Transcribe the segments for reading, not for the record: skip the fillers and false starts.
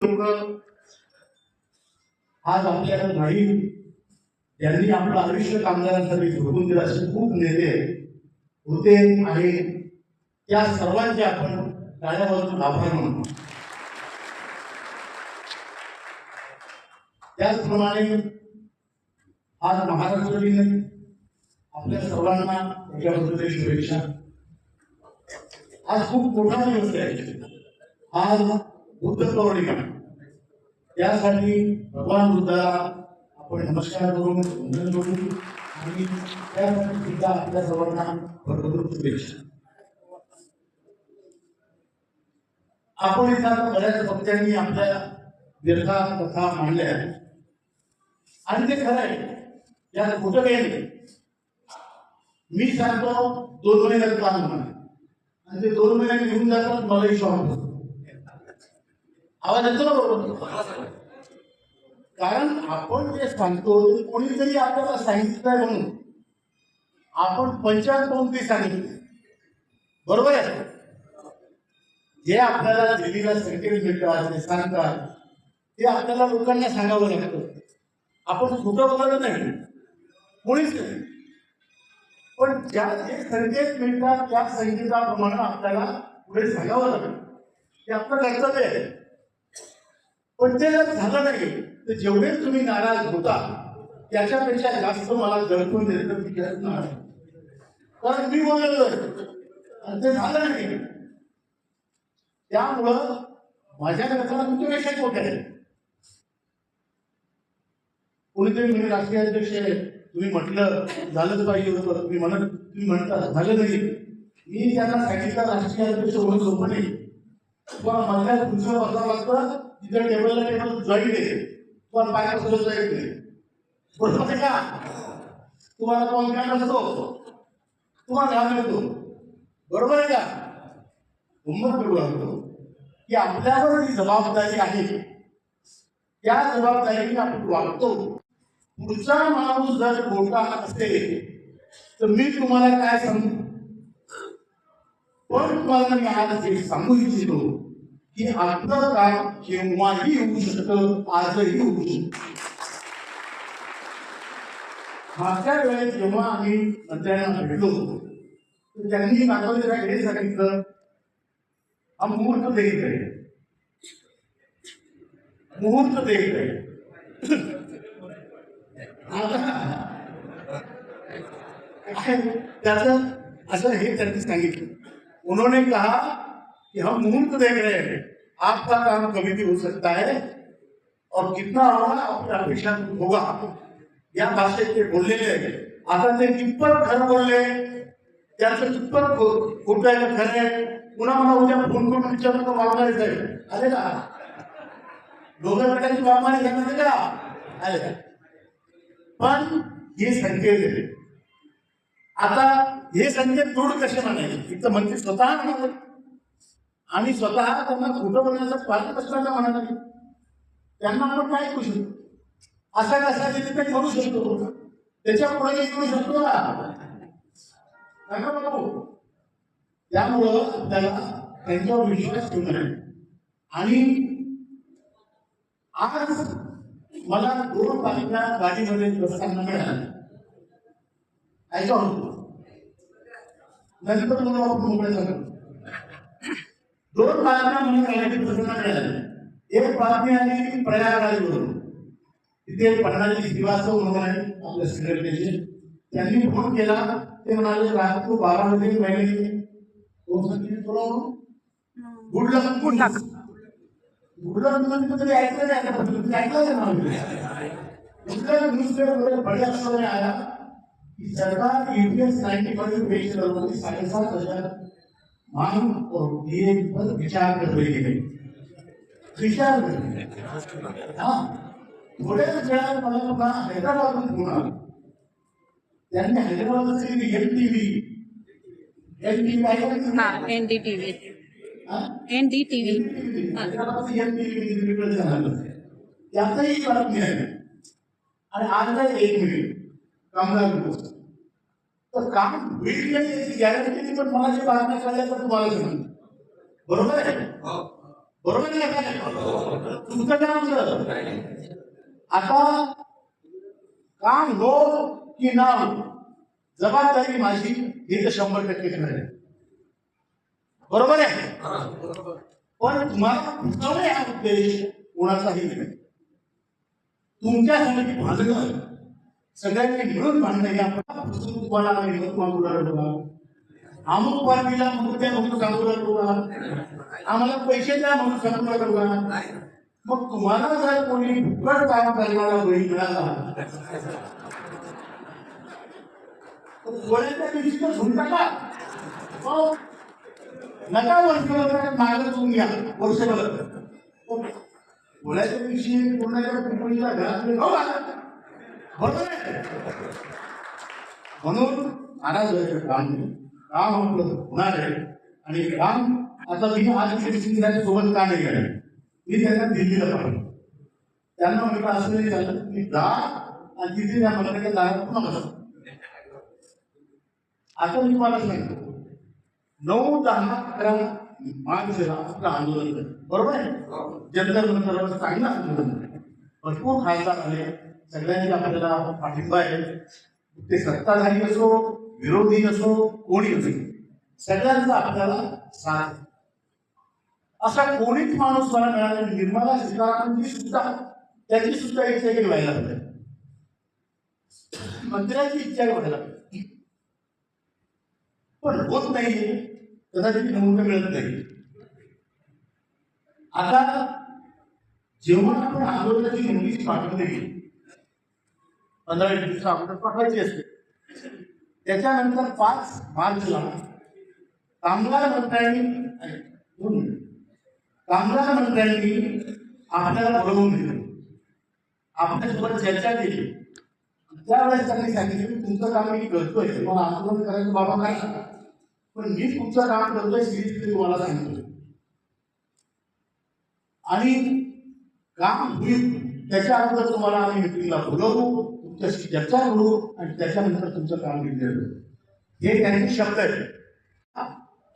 आज आपल्याला नाही ज्यांनी आपलं आयुष्य कामगारांसाठी झोकून दिलं असे खूप नेते होते आणि त्या सर्वांचे आपण टाळ्या वाजवून आभार मानतो. त्याचप्रमाणे आज महाराष्ट्र दिन आपल्या सर्वांना त्याच्याबद्दल शुभेच्छा. आज खूप मोठा दिवस आहे. आज बुद्ध पौर्णिमा. त्यासाठी भगवान बुद्धाला आपण नमस्कार करून वंदन करू आणि त्यासाठी सुद्धा आपल्या सर्वांना भरभरून शुभेच्छा. आपण इथं बऱ्याच वक्त्यांनी आपल्या दीर्घा कथा मांडल्या आणि ते खरं आहे, यात खोटं काही नाही. मी सांगतो 2 महिन्यात काम होणार आणि ते 2 महिन्यात निघून जातात. मलाही शॉक होतो. आवाज येतो ना बरोबर? कारण आपण जे सांगतो कोणीतरी आपल्याला सांगितलंय म्हणून आपण पंचायत पाहून ते सांगितले. बरोबर आहे. जे आपल्याला दिल्लीला संकेत मिळतात ते सांगतात ते आपल्याला लोकांना सांगावं लागतं. आपण खोटं बोलत नाही, कोणीच नाही. पण ज्या जे संकेत मिळतात त्या संकेताप्रमाणे आपल्याला पुढे सांगावं लागतं. ते आपलं कर्तव्य आहे. पण ते जर झालं नाही तर जेवढे तुम्ही नाराज होता त्याच्यापेक्षा जास्त मला दडपून देतं की नाही, कारण मी बोललेलो आणि ते झालं नाही. त्यामुळं माझ्याकरता तुमच्यापेक्षा मोठे आहे. कोणीतरी म्हणजे राष्ट्रीय अध्यक्ष तुम्ही म्हटलं झालंच पाहिजे होतं, तुम्ही म्हणता झालं नाही. मी त्यांना सांगितलं राष्ट्रीय अध्यक्ष होणं सोपं नाही. तुम्हाला मधल्या खुर्चीवर बसावं लागतं. तिथे टेबलला टेबल जॉईंट आहे. तुम्हाला पाय कसं जॉईंट नाही. बरोबर आहे का? तुम्हाला कोण काय नसतो, तुम्हाला घाम येतो. बरोबर आहे का? गंमत करू लागतो की आपल्यावर जी जबाबदारी आहे त्या जबाबदारीने आपण वागतो. पुढचा माणूस जर खोटा असेल तर मी तुम्हाला काय सांगू. पण तुम्हाला मी आज हे सांगू इच्छितो की आपलं काम केव्हाही होऊ शकतं, आजही होऊ शकतं. मागच्या वेळेस जेव्हा आम्ही मंत्र्यांना भेटलो तर त्यांनी दाखवलेल्या हे सांगितलं हा मुहूर्त देखील आहे, मुहूर्त देखील आहे. त्याचं असं हे त्यांनी सांगितलं. उन्होंने कहा कि हम मुहूर्त देख रहे हैं, आपका काम कभी भी हो सकता है और कितना होगा आपकी अपेक्षा होगा. या भाषेत ते बोललेले आहे. आता ते कितपत खरं बोलले, त्याचं कितपत खोटं आहे खरं आहे. पुन्हा मला उद्या फोन करून विचारतो वागणारच आहे. आले का दोघं प्रकारची वागणारे घेणार का? आले का? पण हे संकेत आहे. आता हे संकेत दूर कसे म्हणायचे. एक तर मंत्री स्वतः म्हणाले आणि स्वतः त्यांना खोटं बोलण्याचा पालन कसला म्हणाला. त्यांना आपण काय करू शकतो. असा कसा तिथे करू शकतो, त्याच्या पुढे करू शकतो ना. त्यामुळं आपल्याला त्यांच्यावर विश्वास ठेवणार आहे. आणि आज मला 2 बातम्या गाडीमध्ये बसताना मिळाल्या. ऐका होतो नंतर मला मोकळे झालं. 2 बातम्या मला गाडीत बसताना मिळाल्या. एक बातमी आली प्रयागराजवरून. तिथे पन्नाजी श्रीवास्तव म्हणून आहे आपल्या सेक्रेटरी. त्यांनी फोन केला. ते म्हणाले रात्री 12 वाजे पहिले गुडलक ऐकलं नाही. आया की सरकार यूपीएस 95 पेश करून 7,500 मांग और दिए पर विचार कर रही है. विचार थोड्याच वेळात मला हैदराबादून फोन आला. त्यांनी हैदराबादचं एनडीटीव्ही त्यातही बातमी आहे. आणि आज नाही 1 मिनिट कामगार दिवस तर काम होईल नाही याची गॅरंटी. पण मला जे बातम्या कळल्या तर तुम्हाला सांगतो. बरोबर आहे. बरोबर नाही काय? तुमचं काम आता काम हो की ना हो, जबाबदारी माझी हे तर 100% खरं आहे. बरोबर आहे. पण तुम्हाला हा उद्देश कोणाचाही नाही. तुमच्यासाठी भांडणं सगळ्यांनी मिळून भांडणं हे आपण तुम्हाला अमुक पार्टीला मुद्दे म्हणून सांगू लागलो का, आम्हाला पैसे द्या म्हणून सांगू लागलो का. मग तुम्हाला जर कोणी फुकट काम करणारा वेळी मिळाला तर गोळ्याच्या दिवशी तर झुंड टाका. नका वर्षभर मागं तुम्ही घ्या वर्षभर. गोळ्याच्या दिवशी कोणाच्या कंपनीला घरात बरोबर आहे. म्हणून नाराज व्हायचं काम नाही. काम आपलं होणार आहे. आणि काम आता मी आज सोबत का नाही केलं, मी त्यांना दिल्लीला पाहिजे. त्यांना म्हटलं असं नाही झालं, मी जा आणि तिथे त्या मंत्र्याच्या दारात पुन्हा बसा. आता मी तुम्हाला सांगतो 9, 10, 11 मार्चला आपलं आंदोलन झालं. बरोबर आहे. जंतर मंतरवर चांगलं आंदोलन झालं. भरपूर खासदार आले. सगळ्यांनी आपल्याला पाठिंबा आहे. ते सत्ताधारी असो विरोधी असो कोणी असो सगळ्यांचा आपल्याला साथ. असा कोणीच माणूस मला मिळाला. निर्मला सीतारामनची सुद्धा त्याची सुद्धा इच्छा की व्हायला पाहिजे, मंत्र्याची इच्छा व्हायला पाहिजे. पण होत नाही. कदाचित नमुना मिळत नाही. आता जेव्हा आपण आंदोलनाची नोटीस पाठवली 15 दिवस अगोदर पाठवायची असते, त्याच्यानंतर 5 मार्चला कामगार मंत्र्यांनी आपल्याला बोलवून दिलं, आपल्यासोबत चर्चा केली. त्यावेळेस त्यांनी सांगितलं की तुमचं काम मी करतोय, तुम्हाला आंदोलन करायचं बाबा काय, पण मी तुमचं काम करतोय सिरियसली तुम्हाला सांगतोय. आणि काम होईल त्याच्या अगोदर तुम्हाला आम्ही मिटिंगला बोलवू, तुमच्याशी चर्चा करू आणि त्याच्यानंतर तुमचं काम घेतलं. हे त्यांचे शब्द आहेत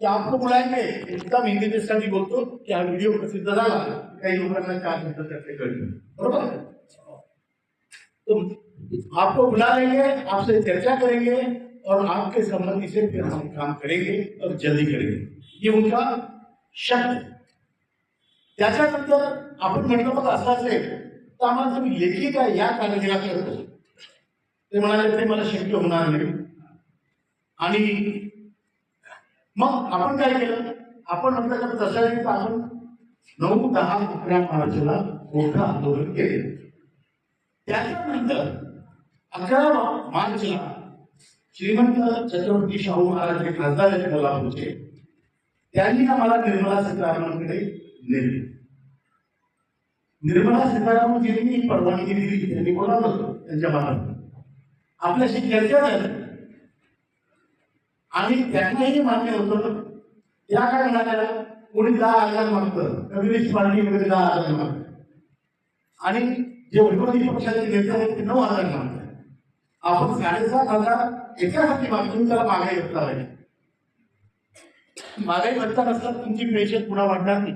की आपको बुलाएंगे. एकदम हिंदी दिवसांनी बोलतो की हा व्हिडिओ प्रसिद्ध झाला, काही लोकांना काय म्हणतात त्याचे कळलं. बरोबर. तो आपको बुला लेंगे, आपसे चर्चा करेंगे और आपके संबंधी से फिर हम काम करेंगे और जल्दी करेंगे. ये उनका शब्द. त्याच्यानंतर आपण म्हटलं मग असं असेल तर आम्हाला तुम्ही लेखी काय या कागदीला करतो. ते म्हणाले ते मला शक्य होणार नाही. आणि मग आपण काय केलं, आपण म्हटलं तसं आपण 9, 10, 11 मार्चला मोठं आंदोलन केले. त्याच्यानंतर 11 मार्चला श्रीमंत छत्रपती शाहू महाराज हे खासदार आहेत कोल्हापूरचे, त्यांनी आम्हाला निर्मला सीतारामनकडे नेले. निर्मला सीतारामनजींनी परवानगी दिली. त्यांनी बोलावलं त्यांच्या मार्फत आपल्याशी चर्चा झाली आणि त्यांनाही मान्य होतं. त्या काय म्हणाल्या, कोणी 10,000 मागतं, कम्युनिस्ट पार्टी वगैरे 10,000 मागतं आणि जे विरोधी पक्षाचे नेते आहेत ते 9,000 मागतात. आपण 7,500 एकासाठी मागून त्याला महागाई भत्ता पाहिजे. महागाई भत्ता नसला तुमची पेन्शन पुन्हा वाढणार नाही.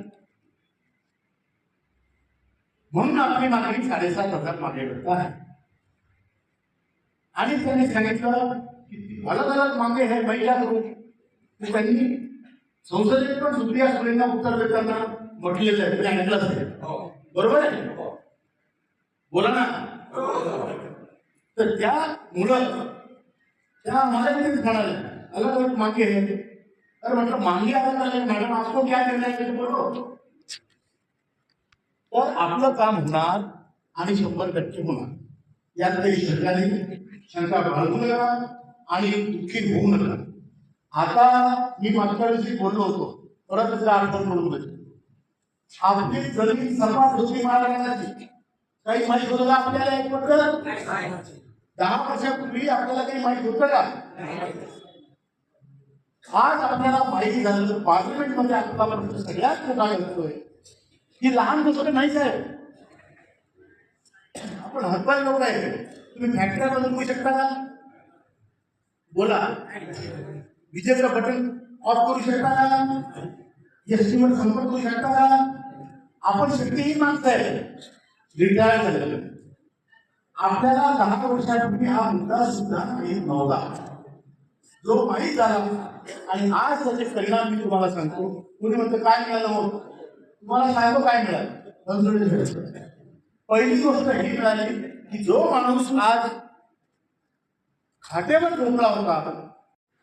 म्हणून आपली मागणी 7,500 महागाई भत्ता आहे. आणि त्यांनी सांगितलं की अलग अलग मागे है महिला करू. त्यांनी संसदेत पण सुप्रिया सुळेंना उत्तर देताना म्हटलेलं आहे, तुम्ही ऐकलं असेल. बरोबर आहे. बोला ना. तर त्यामुळं त्या मला तेच म्हणाले अलग अलग मागे है. अरे म्हटलं मागे अलग अलग मॅडम आपको क्या निर्णय आहे बोलो. तर आपलं काम होणार आणि 100% होणार, यात काही शंका नाही. शंका बाळगू नका आणि दुःखी होऊ नका. आता मी मागच्या दिवशी बोललो होतो, परत त्याचा आठवण म्हणून देतो. आपली जमीन सर्वात होती महाराष्ट्राची. काही माहित होतं का आपल्याला? एक पत्र 10 वर्षापूर्वी आपल्याला काही माहित होतं का? आज आपल्याला माहिती झालं. पार्लमेंटमध्ये आतापर्यंत सगळ्यात मोठा करतोय ही लहान गोष्ट नाही साहेब. आपण हातपाय लोक आहे. तुम्ही फॅक्टरी बदलू शकता का? बोला. विजेचं बटन ऑफ करू शकता का? एसटीवर संपर्क करू शकता का? आपण शक्तीहीन माणसं आहे, रिटायर झालेलं. आपल्याला 10 वर्षापूर्वी हा मुद्दा सुद्धा माहीत नव्हता, जो माहीत झाला. आणि आज त्याचे परिणाम मी तुम्हाला सांगतो. कुणी म्हणतं काय मिळालं मग, तुम्हाला सांगतो काय मिळालं. पहिली गोष्ट ही मिळाली की जो माणूस आज खाटेवर झोपला होता,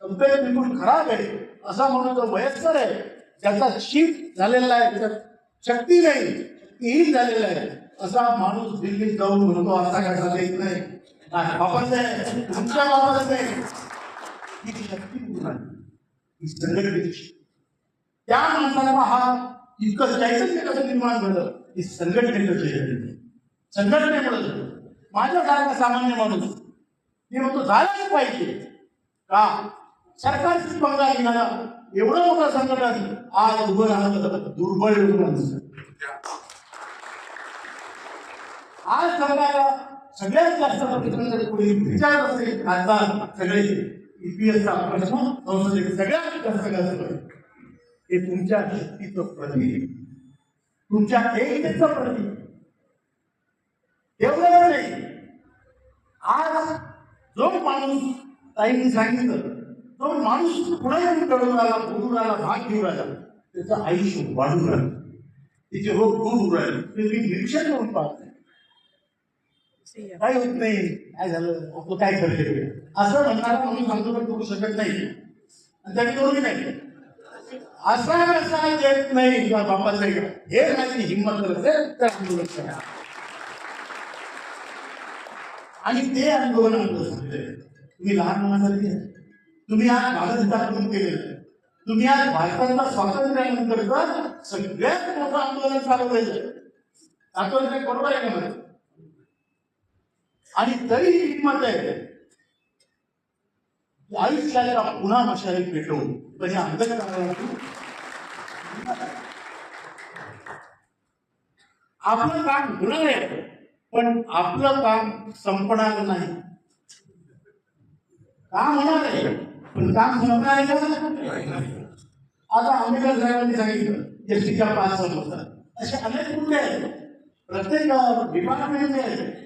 तब्येत बिलकुल खराब आहे असा म्हणून जो वयस्कर आहे, त्याचा शीत झालेला आहे, त्याच्यात शक्ती नाही, शक्तीहीन झालेला आहे, असा माणूस दिल्लीत जाऊन म्हणतो असा काय झाला येत नाही, बापाच आहे, तुमच्या बापाच नाही. ही शक्ती पूर्ण ही संघटनेची. त्या माणसाला हा इतकं चैतन्य कसं निर्माण झालं, ही संघटनेचं चैतन्य. संघटनेमुळे माझ्यासारखा सामान्य माणूस मी म्हणतो झालंच पाहिजे का. सरकारची पगार घेणारा एवढं मोठं संघटन आज उभं राहणं दुर्बळ माणसं. आज सरकारला सगळ्यात जास्त विचार असेल खासदार सगळे ईपीएसचा प्रश्न संसदेत सगळ्यात जास्त हे तुमच्या शक्तीचं प्रतीक, तुमच्या एकतेचं प्रतीक. एवढं नाही, आज जो माणूस ताईंनी सांगितलं, जो माणूस पुढे कळून आला, बोलून आला, भाग घेऊन आला, त्याचं आयुष्य वाढून राहिलं, त्याचे रोग दूर होऊ राहिले. ते मी निरीक्षण करून पाहतो. काय होत नाही, काय झालं, आपलं काय करते असं म्हणणारा म्हणून सांगतो पण करू शकत नाही, आणि त्याने करूही नाही. असा कसा येत नाही किंवा बापाचं हे माझी हिंमत करत असेल तर आंदोलन करा. आणि ते आंदोलन आपलं सांगतंय. तुम्ही लहान माणसाचे, तुम्ही आज भारत केलेलं, तुम्ही आज भारताच्या स्वातंत्र्यानंतरचं सगळ्यात मोठं आंदोलन चालवलेलं. आंदोलन बरोबर आहे का मला? आणि तरी हिंमत आहे आयुष्याला पुन्हा मशाली पेटवून पण हे अंधकाराला आपलं काम होणार आहे, पण आपलं काम संपणार नाही. काम होणार आहे पण काम संपणार आहे का? आता आंबेडकर साहेबांनी सांगितलं एसटीच्या 5 समस्या, असे अनेक मुद्दे आहेत. प्रत्येक डिपार्टमेंट आहे.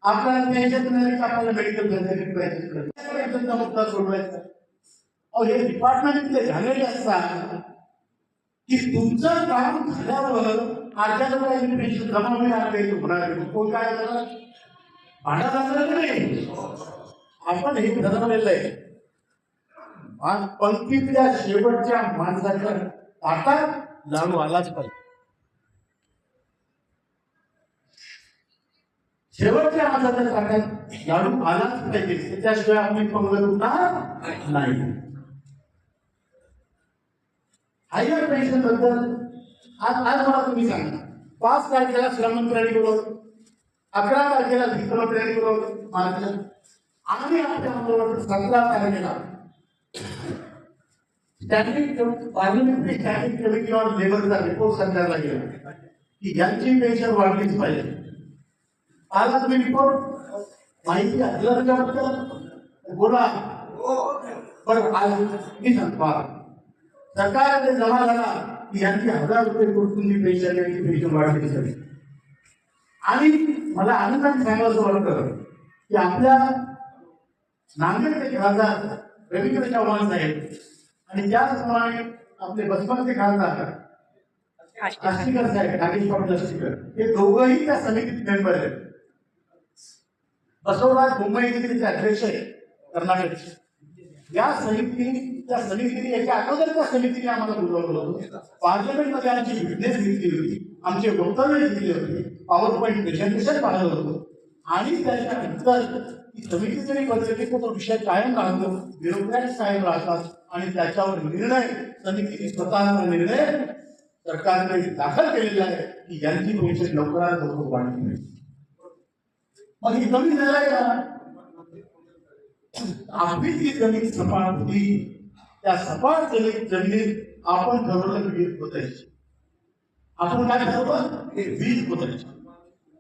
आपल्याला आपल्याला मेडिकल मुद्दा सोडवायचा. हे डिपार्टमेंट झालेले असतात की तुमचं काम झाल्यावर अर्ध्याला पेन्शन जमा होणार कोण काय भांडा लागलं नाही. आपण हे ठरवलेलं आहे, पंक्तीतल्या शेवटच्या माणसाच्या ताटात लाडू आलाच पाहिजे. शेवटच्या माणसाच्या ताटात लाडू आलाच पाहिजे, त्याच्याशिवाय आम्ही पंगत उठणार नाही. हायर पेन्शन बद्दल आज मला तुम्ही सांगा. 5 तारखेला श्रममंत्र्यांनी बोलवलं, 11 तारखेला वित्तमंत्र्यांनी बोलवलं मार्चला, आणि आपल्या आंदोलनात 17 तारखेला पार्लिमेंटरी स्टँडिंग कमिटी ऑन लेबरचा रिपोर्ट संध्याला गेला की यांची पेन्शन वाढलीच पाहिजे. आला तुम्ही रिपोर्ट माहिती असल्याबद्दल बोला. पण आज मी सांगतो सरकारने जमा झाला की यांची 1000 रुपये तुम्ही पेन्शन यांची पेन्शन वाढली झाली. आणि मला आनंदाने सांगायचं वाटतं की आपल्या नांदेडचे खासदार रवींद्र चव्हाण साहेब आणि त्याचप्रमाणे आपले बसपाचे खासदार आष्टीकर साहेब, नागेश पाटील आष्टीकर, हे दोघंही त्या समितीत मेंबर आहेत. बसवराज मुंबई येथील अध्यक्ष आहे कर्नाटकचे. या समितीने याच्या अगोदरच्या समितीने आम्हाला बोलवलं होतं. पार्लमेंटमध्ये आमची विटनेस घेतली होती, आमचे वक्तव्य घेतले होते, पॉवर पॉईंट प्रेझेंटेशन पाहिलं होतं. आणि त्याच्यानंतर समिती जरी बदलली तर तो विषय कायम राहतो, ब्युरोक्रॅट्स कायम राहतात आणि त्याच्यावर निर्णय समितीने स्वतःचा निर्णय सरकारने दाखल केलेला आहे की यांची पेन्शन लवकरात लवकर वाढली नाही. मग ही कमी झालाय का? आपली जी जमीन सपाट होती त्या सपाट जमिनीत आपण ठरवलं वीज पोतायची. आपण काय ठरवलं? वीज पोतायची.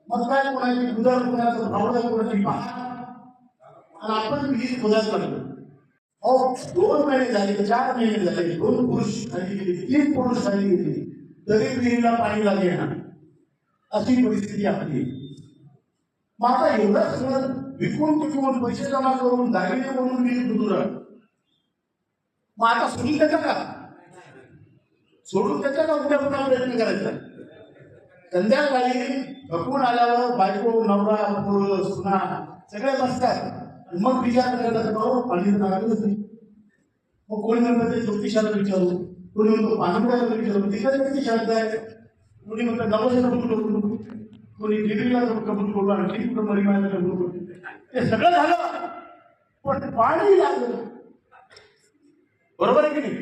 मग काय कोणाची गुजर कोणाचं भावडं कोणाची आणि आपण वीज पोतायला लागलो. 2 महिने झाले, 4 महिने झाले, 2 पुरुष खाली गेली, 3 पुरुष खाली गेली. तरी विहिरीला पाणी लागेना अशी परिस्थिती आपली. मग आता एवढं सगळं विकून टिकून पैसे जमा करून दागिने म्हणून विहीर बुजून मग आता सोडून त्याचा का उद्या पुन्हा प्रयत्न करायचा. संध्याकाळी थकून आल्यावर बायको नवरा मुलं सुना सगळे बसतात मग विचार करतात भाऊ पाणी तर लागतच नाही. मग कोणी म्हणतात ते ज्योतिषाला विचारू, कोणी म्हणतो पानपुड्याला विचारू, तिकडे शांत आहे, कोणी म्हणतात नवसाला कबूल करू, कोणी देवीला कबूल करू आणि मरिमाला कबूल करू. ते सगळं झालं पण पाणी लागलं. बरोबर आहे की नाही?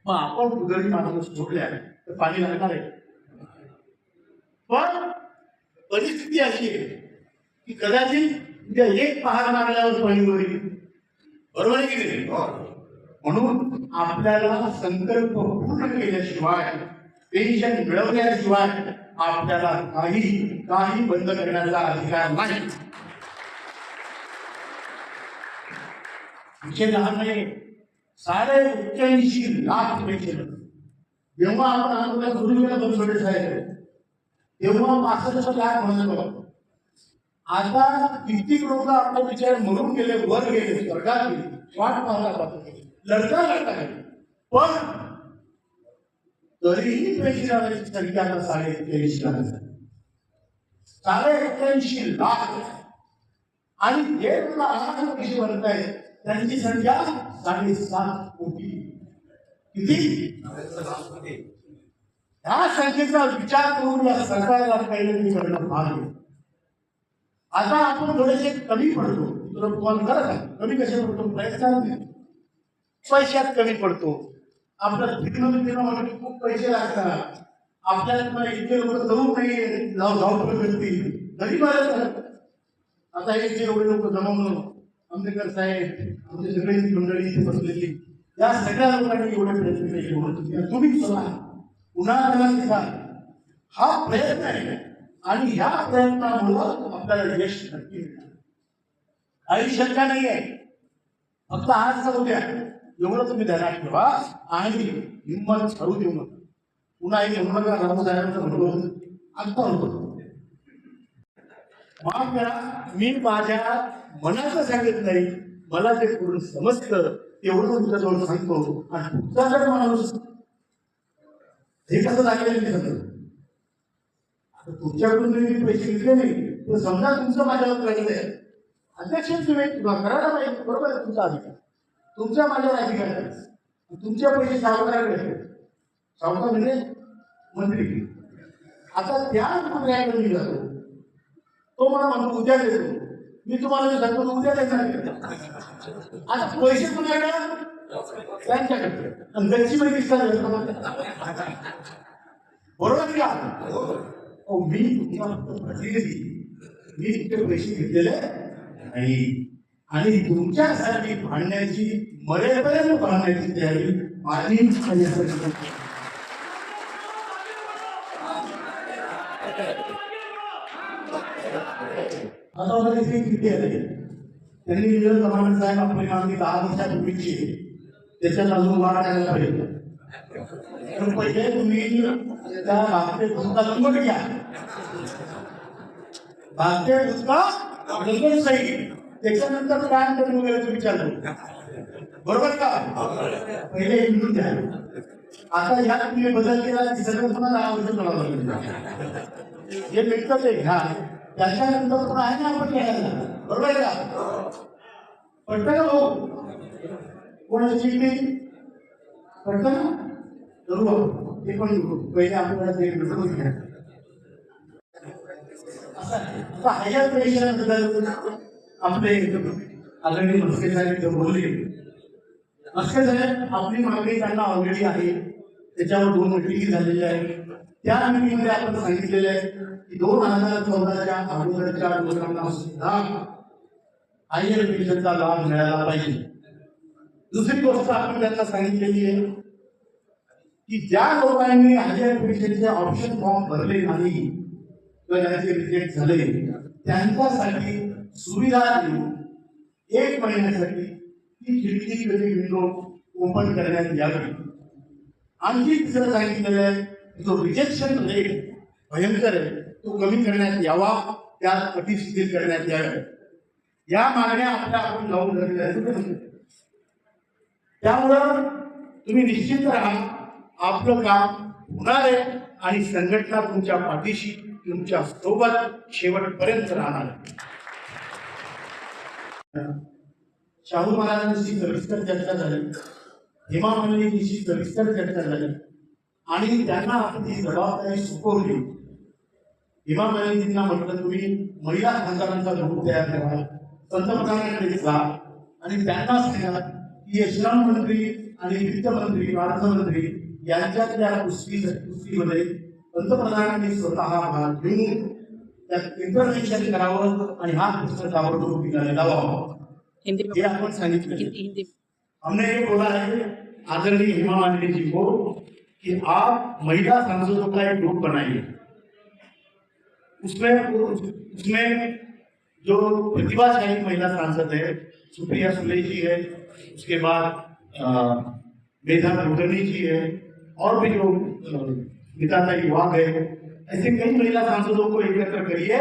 मग आपण उदरी माणूस सोडल्या तर पाणी लागणार आहे. पण परिस्थिती अशी आहे की कदाचित उद्या एक पहार लागल्यावर पाणी होईल. बरोबर आहे की नाही? म्हणून आपल्याला संकल्प पूर्ण केल्याशिवाय पेन्शन मिळवल्याशिवाय आपल्याला काही बंद करण्याचा अधिकार नाही. विषय लहान नाही. 81,00,000 पेन्शन जेव्हा आपण आंदोलन सुरू केलं बनसोडे साहेब तेव्हा 65 लाख म्हणत होतो. आता कित्येक लोक आपला विचार म्हणून गेले, वर गेले, स्वर्गात गेले, वाट पाहता लढता पण तरीही पेन्शनरांची संख्या आता 81,00,000 81,00,000 आणि जे पैसे भरत आहेत त्यांची संख्या 7.5 कोटी. किती? त्या संख्येचा विचार करून या सरकारला पहिल्यांदा करणं भाग आहे. आता आपण थोडेसे कमी पडतो. तुम्हाला खरं का कमी कसे पडतो? प्रयत्नात पैशात कमी पडतो. आपल्याला फिरणं खूप पैसे लागतात. आपल्याला इतके लोक जाऊ नाही धावपळ करतील गरीब आता हे जे एवढे लोक जमवलं आंबेडकर साहेब आमची सगळी मंडळी इथे बसलेली या सगळ्या लोकांनी एवढे प्रयत्न केले. तुम्ही पुन्हा हा प्रयत्न आहे आणि या प्रयत्नामुळं आपल्याला यश नक्की मिळणार. काही शंका नाही आहे. फक्त आज उद्या एवढं तुम्ही ध्यानात ठेवा आणि हिंमत ठरू देऊ नका. पुन्हा एक नका रामू साहेबांचं म्हणून आता होतो माफ करा. मी माझ्या मनाचं सांगत नाही, मला ते पूर्ण समजतं तेवढं तुमच्याजवळ सांगतो. आणि तुमचा जर माणूस हे कसं सांगितलं मी सांगतो. आता तुमच्याकडून तुम्ही पैसे घेतले नाही तर समजा तुमचं माझ्यावर राहिलं आहे अध्यक्ष तुम्ही करायला पाहिजे. बरोबर आहे, तुमचा अधिकार, तुमच्या माझ्यावर अधिकार आहे. तुमच्या पैसे सावकाराकडे सावकार म्हणजे मंत्री. आता त्या मंत्र्याकडे मी जातो, तो मला म्हणतो उद्या देतो. मी तुम्हाला सांगतो उद्या देणार. आता पैसे कुणाकडे? त्यांच्याकडे. गच्ची मध्ये बरोबर का? मी तुमचे पैसे घेतलेले नाही आणि तुमच्यासाठी भांडण्याची मर्यादेपर्यंत भांडण्याची तयारी माझी. आता मला इथे किती आले त्यांनी दिलं प्रमाणे साहेब आपली मागणी 10 वर्षापूर्वीची त्याच्यात अजून वाढ करायला पाहिजे. पहिले तुम्ही त्या भागते तुमचा नंबर घ्या. भागते तुमचा नंबर सही त्याच्यानंतर काय करून वगैरे विचारतो. बरोबर का? पहिले मिळून द्या. आता ह्या तुम्ही बदल केला की सर्व तुम्हाला आवश्यक जे मिळतं ते घ्या. त्याच्यानंतर पण आहे ना आपण घ्यायला. बरोबर आहे का? पडतं का भाऊ? कोणाची पडतं ना? करू ते पण पहिले आपल्याला ते मिळवून घ्या. हायर पेन्शन आपले आदरणीय मस्के साहेब बोलले. मस्के साहेब आपली मागणी त्यांना ऑलरेडी आहे, त्याच्यावर 2 मिटिंग झालेल्या आहेत. त्या मिटिंगमध्ये आपण सांगितलेले आहे की 2014च्या अगोदरच्या लोकांना सुद्धा हायर पेन्शनचा लाभ मिळाला पाहिजे. दुसरी गोष्ट आपण त्यांना सांगितलेली आहे की ज्या लोकांनी हायर पेन्शनचे ऑप्शन फॉर्म भरले नाही किंवा त्यांचे रिजेक्ट झाले त्यांच्यासाठी सुविधा देऊन 1 महिन्यासाठी ती खिडकी विंडो ओपन करण्यात यावी. आणखी तिसरं सांगितलेलं आहे जो रिजेक्शन रेट भयंकर आहे तो कमी करण्यात यावा, त्या अटी शिथिल करण्यात याव्या, या मागण्या आपल्या आपण लावून धरलेल्या आहेत. त्यामुळं तुम्ही निश्चित राहा, आपलं काम होणार आहे आणि संघटना तुमच्या पाठीशी, तुमच्या सोबत शेवटपर्यंत राहणार आहे. शाहू महाराजांची सविस्तर चर्चा झाली, हेमा मालिनीची सविस्तर चर्चा झाली आणि त्यांना आपण ही जबाबदारी सोपवली. हेमा मालिनींना म्हटलं तुम्ही महिला खासदारांचा ग्रुप तयार करा, पंतप्रधानांकडे जा आणि त्यांना सांगा की श्रम मंत्री आणि वित्तमंत्री, अर्थमंत्री यांच्यातल्या कुस्तीमध्ये पंतप्रधानांनी स्वतः भाग घेऊन त्यात इंटरव्हेन्शन करावं आणि हा प्रश्न ताबडतोब ठिकाणी लावावा, हे आपण सांगितलं. हमने ये बोला है आदरणीय हेमा मालिनी जी को कि आप महिला सांसदों का एक ग्रुप बनाइए, उसमें जो प्रतिभाशाली महिला सांसद है सुप्रिया सुले जी है, उसके बाद मेधा कुलकर्णी जी है, और भी जो गीताताई वाघ है, ऐसे कई महिला सांसदों को एकत्र करिए,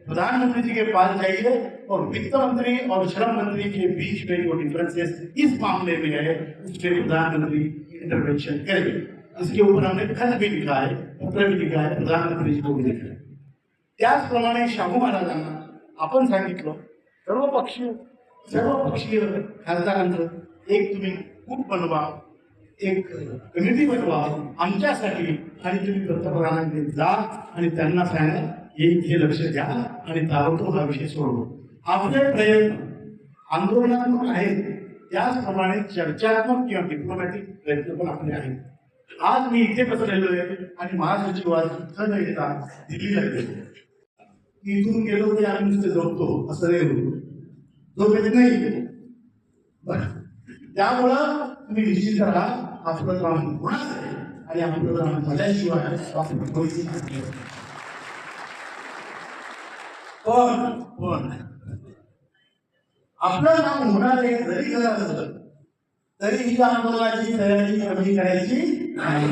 प्रधानमंत्री जी के पास जाइए और वित्त मंत्री और श्रम मंत्री के बीच में जो डिफरेंसेस इस मामले में है उसमें प्रधानमंत्री इंटरवेंशन करेंगे. इसके ऊपर हमने खत भी लिखा है, पत्र भी लिखा है, प्रधानमंत्री जी को भी लिखा है. त्याचप्रमाणे शाहू महाराजांना आपण सांगितलं सर्व पक्षीय खासदारांचं एक तुम्ही ग्रुप बनवा, एक कमिटी बनवा आमच्यासाठी आणि तुम्ही पंतप्रधानांकडे जा आणि त्यांना सांगा हे लक्ष द्या आणि ताबडतोब हा विषय सोडवा. आपले प्रयत्न आंदोलनात्मक आहेत, त्याचप्रमाणे चर्चात्मक किंवा डिप्लोमॅटिक प्रयत्न पण आपले आहेत. आज मी इथे बसलेलो आहे आणि महासचिवात न येता दिल्लीला गेलो. इथून गेलो की आम्ही नुसते जमतो असं नाही, झोपेत नाही. त्यामुळं तुम्ही निश्चित राहा, आपलं काम होणार आहे आणि आपलं काम झाल्याशिवाय पण आपलं काम होणार आहे जरी झालं तरी ही आंदोलनाची तयारी कमी करायची नाही.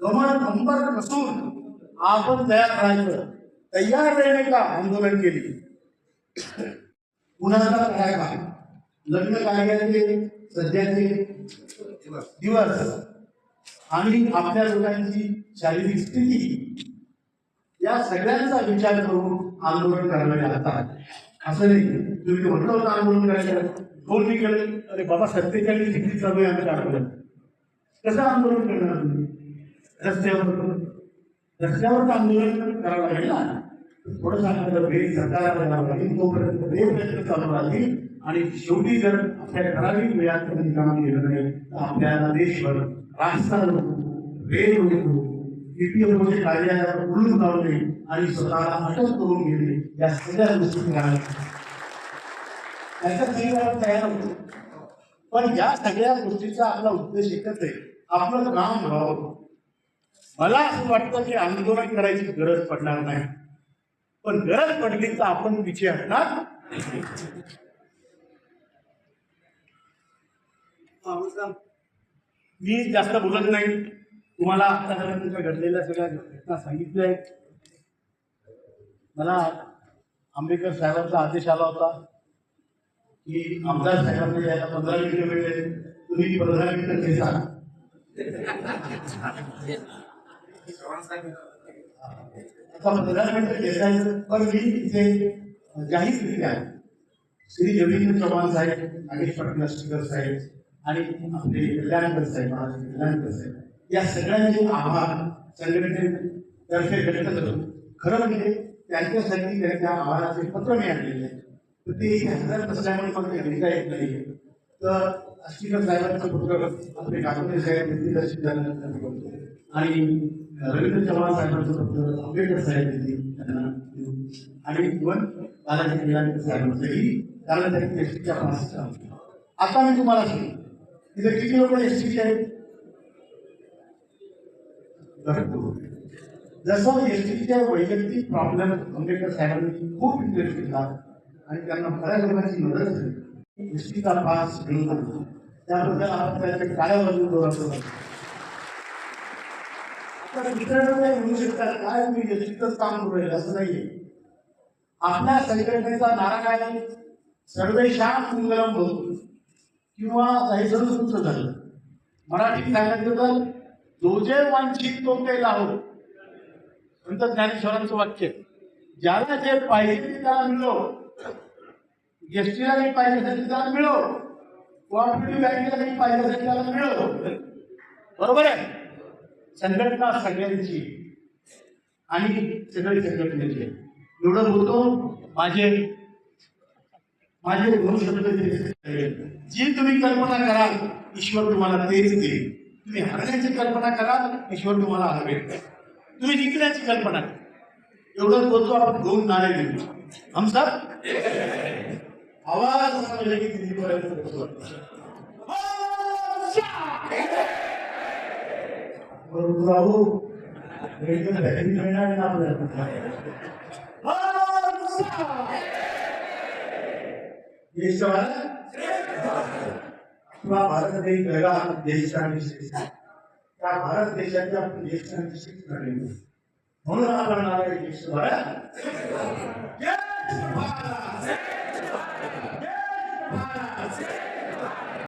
नंबर नसून आपण तयार राहायचं. तयार रहने का आंदोलन केली. कुणाचा काय काम, लग्न कार्याचे सध्याचे दिवस आणि आपल्या लोकांची शारीरिक स्थिती या सगळ्यांचा विचार करून आंदोलन करायला लागतात. असं नाही तुम्ही म्हटलं होतं आंदोलन करायचं, फोन मी केलं, अरे बाबा 47 डिग्री चालू आहे, आम्ही दाखवलं. कसं आंदोलन करणार तुम्ही? रस्त्यावर आंदोलन करावं लागेल ना. थोडंसं आपल्याला वेळ सरकारला करावं लागेल, तोपर्यंत प्रयत्न चालू राहतील आणि शेवटी जर आपल्या ठराविक वेळात कधी काम केलं नाही तर आपल्याला देशभर राष्ट्राला वेळ ईपीएफओचे कार्यालयावर उडून लावले आणि स्वतःला अटक करून घेतले, या सगळ्या गोष्टी कराव्या तयार होतो. पण या सगळ्या गोष्टीचा आपला उद्देश एकच आहे, आपलं काम व्हावं. मला असं वाटतं की आंदोलन करायची गरज पडणार नाही, पण गरज पडली तर आपण पिछे हटणार. मी जास्त बोलत नाही, तुम्हाला आतापर्यंत घडलेल्या सगळ्या घटना सांगितल्या आहेत. मला आंबेडकर साहेबांचा आदेश आला होता की आमदार साहेबांना यायला 15 मिनिटं वेळ, तुम्ही 15 मिनिटं घेता. आता 15 मिनिटं घेतायचं, पण मी इथे जाहीररित्या श्री रवींद्र चव्हाण साहेब, नागेश पाटील स्पीकर साहेब आणि आपले कल्याणकर साहेब, महाराष्ट्र कल्याणकर साहेब, या सगळ्यांचे आभार संघटनेतर्फे व्यक्त करतो. खरं म्हणजे त्यांच्यासाठी त्यांच्या आभाराचे पत्र मी आणलेले आहे, तर ते हजर नसल्यामुळे फक्त लिहिता येत नाही. तर स्पीकर साहेबांचं पत्र आपले काकोडे साहेब दिग्दर्शित झाल्यानंतर करतो आणि रवींद्र चव्हाण साहेबांचं पत्र आंबेडकर साहेब देतील त्यांना, आणि इव्हन बालाजी कल्याणकर साहेबांचंही, कारण त्यांनी एसटीच्या पास. आता मी तुम्हाला सांगतो तिथे किती लोक एसटीचे आहेत. जसं एसटीच्या वैयक्तिक प्रॉब्लेम आंबेडकर साहेबांनी खूप इंटरेस्ट घेतला आणि त्यांना बऱ्याच लोकांची मदत झाली. एसटीचा पास त्याबद्दल आपण त्याच्या काय बाजू तर दुसऱ्याला नाही म्हणू शकतात काय तुम्ही यशस्वीच काम करू राहिले असं नाहीये. आपल्या संघटनेचा नारा काय आहे? सर्वेशां मंगलम भवतु किंवा काही जण तुमचं झालं. मराठीत सांगायचं तर जो जे वांछित तो ते लाहो. संत ज्ञानेश्वरांचं वाक्य. ज्याला जे पाहिजे ते त्याला मिळव. एसटीला काही पाहिजे असेल त्याला मिळव. कोऑपरेटिव्ह बँकेला काही पाहिजे असेल त्याला मिळव. बरोबर आहे. संघटना सगळ्यांची आणि सगळी संघटनेची. एवढं बोलतो माझे दोन शब्द जी तुम्ही कल्पना कराल ईश्वर तुम्हाला तेच देईल. तुम्ही हरण्याची कल्पना कराल ईश्वर तुम्हाला हरवेल. तुम्ही जिंकण्याची कल्पना एवढंच बोलतो. आपण दोन नारे देऊ. हम सब आवाज समजले की दिल्लीपर्यंत पोहोचतो. भाऊ मिळणार ना आपल्याला. देश किंवा भारत देश वेगळा देशांनी त्या भारत देशाच्या देशांची म्हणून आपण देश